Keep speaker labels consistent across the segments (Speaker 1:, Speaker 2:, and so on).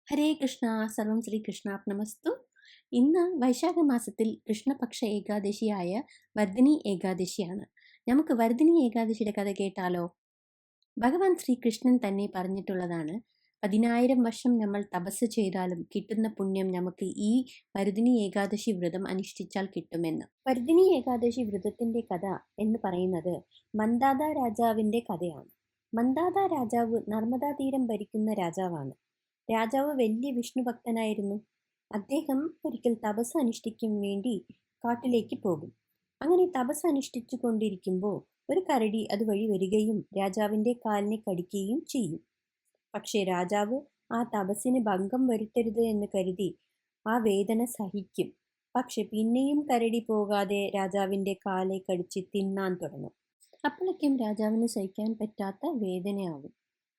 Speaker 1: ഹരേ കൃഷ്ണ. സർവം ശ്രീ കൃഷ്ണാർപ്പണമസ്തു. ഇന്ന് വൈശാഖ മാസത്തിൽ കൃഷ്ണപക്ഷ ഏകാദശിയായ വർദ്ധിനി ഏകാദശിയാണ്. നമുക്ക് വർദ്ധിനി ഏകാദശിയുടെ കഥ കേട്ടാലോ? ഭഗവാൻ ശ്രീകൃഷ്ണൻ തന്നെ പറഞ്ഞിട്ടുള്ളതാണ്, 10,000 വർഷം നമ്മൾ തപസ് ചെയ്താലും കിട്ടുന്ന പുണ്യം നമുക്ക് ഈ വർദ്ധിനി ഏകാദശി വ്രതം അനുഷ്ഠിച്ചാൽ കിട്ടുമെന്ന്. വർദ്ധിനി ഏകാദശി വ്രതത്തിന്റെ കഥ എന്ന് പറയുന്നത് മന്ദാത രാജാവിന്റെ കഥയാണ്. മന്ദാത രാജാവ് നർമ്മദാ തീരം ഭരിക്കുന്ന രാജാവാണ്. രാജാവ് വലിയ വിഷ്ണു ഭക്തനായിരുന്നു. അദ്ദേഹം ഒരിക്കൽ തപസ് അനുഷ്ഠിക്കാൻ വേണ്ടി കാട്ടിലേക്ക് പോകും. അങ്ങനെ തപസ് അനുഷ്ഠിച്ചു കൊണ്ടിരിക്കുമ്പോൾ ഒരു കരടി അതുവഴി വരികയും രാജാവിന്റെ കാലിനെ കടിക്കുകയും ചെയ്യും. പക്ഷേ രാജാവ് ആ തപസ്സിന് ഭംഗം വരുത്തരുത് എന്ന് കരുതി ആ വേദന സഹിക്കും. പക്ഷെ പിന്നെയും കരടി പോകാതെ രാജാവിന്റെ കാലെ കടിച്ച് തിന്നാൻ തുടങ്ങും. അപ്പോഴേക്കും രാജാവിന് സഹിക്കാൻ പറ്റാത്ത വേദനയാവും.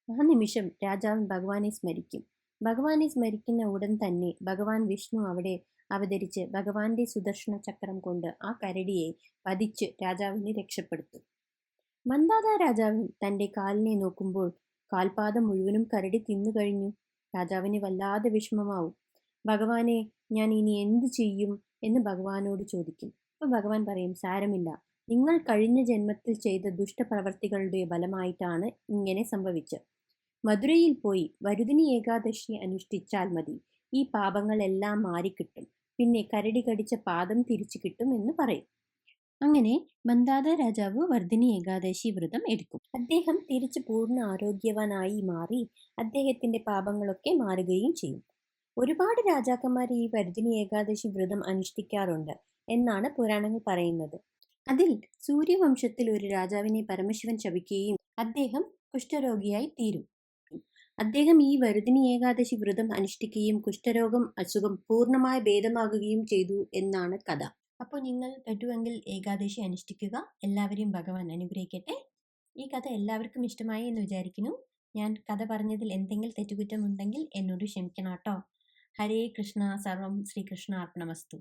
Speaker 1: ആ നിമിഷം രാജാവ് ഭഗവാനെ സ്മരിക്കും. ഭഗവാനെ സ്മരിക്കുന്ന ഉടൻ തന്നെ ഭഗവാൻ വിഷ്ണു അവിടെ അവതരിച്ച് ഭഗവാന്റെ സുദർശന ചക്രം കൊണ്ട് ആ കരടിയെ വധിച്ച് രാജാവിനെ രക്ഷപ്പെടുത്തും. മന്ദാത രാജാവ് തന്റെ കാലിനെ നോക്കുമ്പോൾ കാൽപാദം മുഴുവനും കരടി തിന്നു കഴിഞ്ഞു. രാജാവിന് വല്ലാതെ വിഷമമാവും. ഭഗവാനെ, ഞാൻ ഇനി എന്തു ചെയ്യും എന്ന് ഭഗവാനോട് ചോദിക്കും. അപ്പോൾ ഭഗവാൻ പറയും, സാരമില്ല, നിങ്ങൾ കഴിഞ്ഞ ജന്മത്തിൽ ചെയ്ത ദുഷ്ടപ്രവർത്തികളുടെ ഫലമായിട്ടാണ് ഇങ്ങനെ സംഭവിച്ചത്. മധുരയിൽ പോയി വരുദിനി ഏകാദശി അനുഷ്ഠിച്ചാൽ മതി, ഈ പാപങ്ങളെല്ലാം മാറിക്കിട്ടും, പിന്നെ കരടി കടിച്ച പാദം തിരിച്ചു കിട്ടും എന്ന് പറയും. അങ്ങനെ മന്ദാത രാജാവ് വർദ്ധിനി ഏകാദശി വ്രതം എടുക്കും. അദ്ദേഹം തിരിച്ച് പൂർണ്ണ ആരോഗ്യവാനായി മാറി അദ്ദേഹത്തിന്റെ പാപങ്ങളൊക്കെ മാറുകയും ചെയ്യും. ഒരുപാട് രാജാക്കന്മാർ ഈ വർദ്ധിനി ഏകാദശി വ്രതം അനുഷ്ഠിക്കാറുണ്ട് എന്നാണ് പുരാണങ്ങൾ പറയുന്നത്. അതിൽ സൂര്യവംശത്തിൽ ഒരു രാജാവിനെ പരമശിവൻ ശപിക്കുകയും അദ്ദേഹം കുഷ്ഠരോഗിയായി തീരും. അദ്ദേഹം ഈ വർദ്ധിനി ഏകാദശി വ്രതം അനുഷ്ഠിക്കുകയും കുഷ്ഠരോഗം അസുഖം പൂർണ്ണമായി ഭേദമാകുകയും ചെയ്തു എന്നാണ് കഥ. അപ്പോൾ നിങ്ങൾ പറ്റുമെങ്കിൽ ഏകാദശി അനുഷ്ഠിക്കുക. എല്ലാവരെയും ഭഗവാൻ അനുഗ്രഹിക്കട്ടെ. ഈ കഥ എല്ലാവർക്കും ഇഷ്ടമായി എന്ന് വിചാരിക്കുന്നു. ഞാൻ കഥ പറഞ്ഞതിൽ എന്തെങ്കിലും തെറ്റുകുറ്റമുണ്ടെങ്കിൽ എന്നോട് ക്ഷമിക്കണം കേട്ടോ. ഹരേ കൃഷ്ണ. സർവം ശ്രീകൃഷ്ണ അർപ്പണമസ്തു.